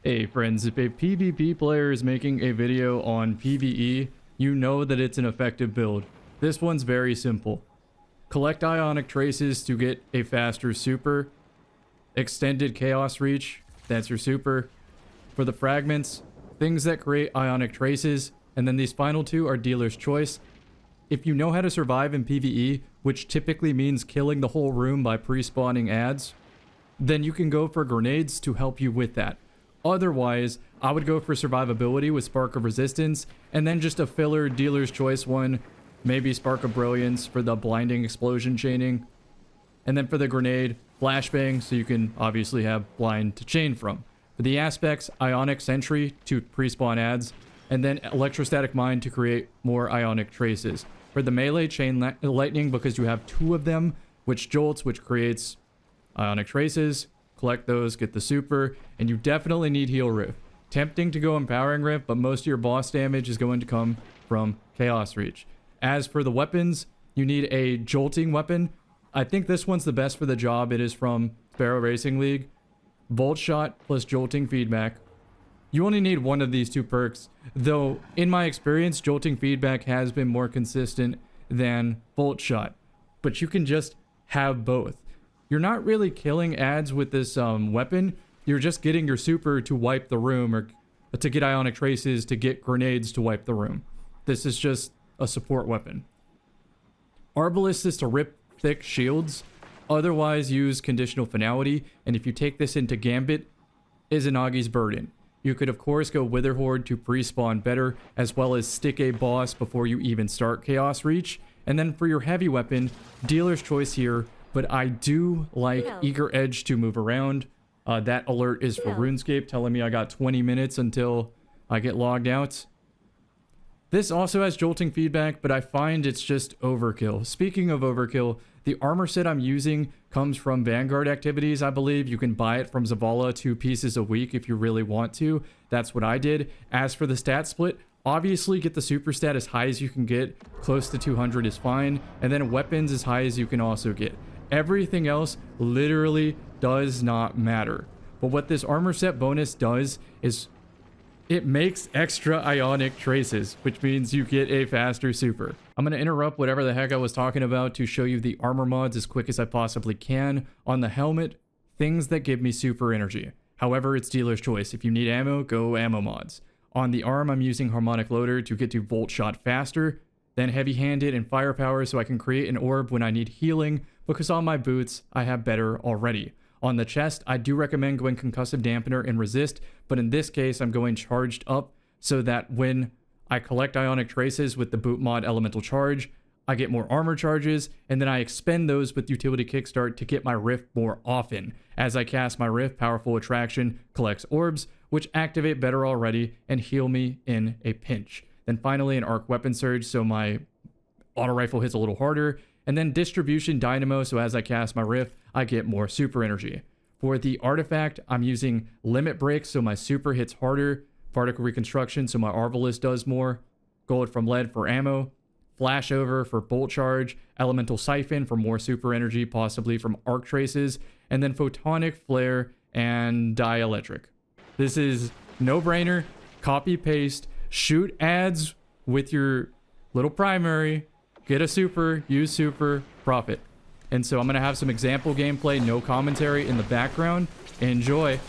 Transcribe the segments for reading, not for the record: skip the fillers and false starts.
Hey friends, if a PvP player is making a video on PvE, you know that it's an effective build. This one's very simple. Collect ionic traces to get a faster super. Extended chaos reach, that's your super. For the fragments, things that create ionic traces, and then these final two are dealer's choice. If you know how to survive in PvE, which typically means killing the whole room by pre-spawning adds, then you can go for grenades to help you with that. Otherwise, I would go for survivability with Spark of Resistance, and then just a filler dealer's choice one, maybe Spark of Brilliance for the blinding explosion chaining. And then for the grenade, Flashbang, so you can obviously have blind to chain from. For the aspects, Ionic Sentry to pre-spawn adds, and then Electrostatic Mine to create more Ionic traces. For the melee, Chain Lightning because you have two of them, which jolts, which creates Ionic traces. Collect those, get the super, and you definitely need Heal Rift. Tempting to go Empowering Rift, but most of your boss damage is going to come from Chaos Reach. As for the weapons, you need a jolting weapon. I think this one's the best for the job. It is from Sparrow Racing League. Bolt Shot plus Jolting Feedback. You only need one of these two perks, though in my experience, Jolting Feedback has been more consistent than Bolt Shot. But you can just have both. You're not really killing adds with this weapon. You're just getting your super to wipe the room, or to get Ionic Traces to get grenades to wipe the room. This is just a support weapon. Arbalist is to rip thick shields. Otherwise, use Conditional Finality. And if you take this into Gambit, Izanagi's Burden. You could, of course, go Wither Horde to pre-spawn better, as well as stick a boss before you even start Chaos Reach. And then for your heavy weapon, dealer's choice here. But I do like Eager Edge to move around. That alert is for RuneScape, telling me I got 20 minutes until I get logged out. This also has Jolting Feedback, but I find it's just overkill. Speaking of overkill, the armor set I'm using comes from Vanguard activities, I believe. You can buy it from Zavala 2 pieces a week if you really want to. That's what I did. As for the stat split, obviously get the super stat as high as you can get. Close to 200 is fine. And then weapons as high as you can also get. Everything else literally does not matter. But what this armor set bonus does is it makes extra Ionic traces, which means you get a faster super. I'm going to interrupt whatever the heck I was talking about to show you the armor mods as quick as I possibly can. On the helmet, things that give me super energy. However, it's dealer's choice. If you need ammo, go ammo mods. On the arm, I'm using Harmonic Loader to get to Bolt Shot faster, then Heavy Handed and Firepower so I can create an orb when I need healing, because on my boots, I have better already. On the chest, I do recommend going Concussive Dampener and Resist, but in this case, I'm going Charged Up so that when I collect Ionic Traces with the boot mod Elemental Charge, I get more armor charges, and then I expend those with Utility Kickstart to get my Rift more often. As I cast my Rift, Powerful Attraction collects orbs, which activate better already and heal me in a pinch. Then finally, an Arc Weapon Surge, so my auto rifle hits a little harder. And then Distribution Dynamo, so as I cast my Rift, I get more super energy. For the artifact, I'm using Limit Break, so my super hits harder. Particle Reconstruction, so my Arbalist does more. Gold from Lead for ammo. Flashover for Bolt Charge. Elemental Siphon for more super energy, possibly from Arc Traces. And then Photonic Flare and Dielectric. This is no-brainer. Copy-paste. Shoot ads with your little primary. Get a super, use super, profit. And so I'm going to have some example gameplay, no commentary in the background. Enjoy.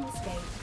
escape.